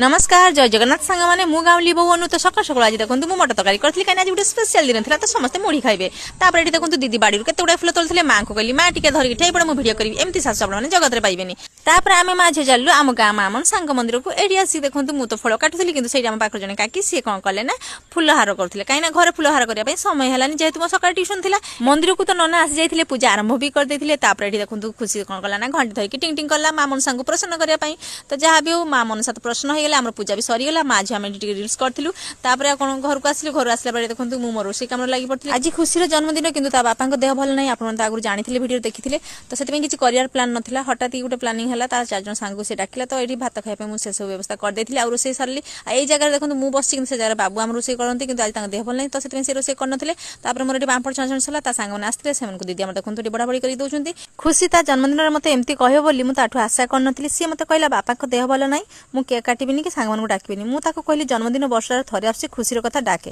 नमस्कार जय जगन्नाथ सांग मैंने मु गाँवली बो अनु तो सकाल सकाल आज देखो मुझे मटर तरकारी करी कहीं आज गोटे स्पेशल दिन था तो समस्त मुढ़ी खाइबे तापर ये देखो दीदी बाड़ी केते गुडा फुल तोलते माँ को कहली माँ टे धरिक ठे पड़े मुझे भिडियो करी एमती शाशु आपने जगत में पाइबेनी तापर आम माँ झे चलू आम गाँ मामन सांग मंदिर को एटी आसी देखो मुझे तो फल काटुली कि आम पाख जन काकी सी कौन कले ना फुलहार करते कहीं घर फुलहार करने समय है जेहेतु मो सकाल ट्यूशन थी मंदिर को तो नना आसी जाते पूजा आरंभ भी करदे ये देखो खुशी कौन कला ना घंटी धरिकी टिंग टिंग कला माँ मन सांग प्रसन्न करने तो जहाँ भी हो माँ मन साथ प्रसन्न हो आम पूजा भी सरीगला माँ झी आम रिल्स करूँ कौन घर को आसिलु घर आसला बेले देखो मुझे मो रोषे कम लगी पड़ी आज खुशी जन्मदिन कि बापा देह भल नहीं आप आगुरी जानी भिडियो देखी तो से किसी कर प्लान नाला हठात गोटे प्लानिंग है तार 4 जन सांग से डाकिला तो ये भात खाया मुझे सब व्यवस्था करदे आ रोसे सारे यही जगह देखो मुझे बस से जगह बाबू आम रोसे करते कि आज देह भल नहीं तो से रोसे करते मोर ये पापड़ छाण छाण सांग आसते से दीदी आम देखो बढ़ाबड़ी कर दौरान खुशी ता जन्मदिन मत एमती कह बोली मुझे आशा करनी सी मत कहला बापा देह भल नहीं मुझे केक काटबी कि सांग डाकबी मुझे कहली जन्मदिन वर्ष थे आसी खुशी कथा डाके।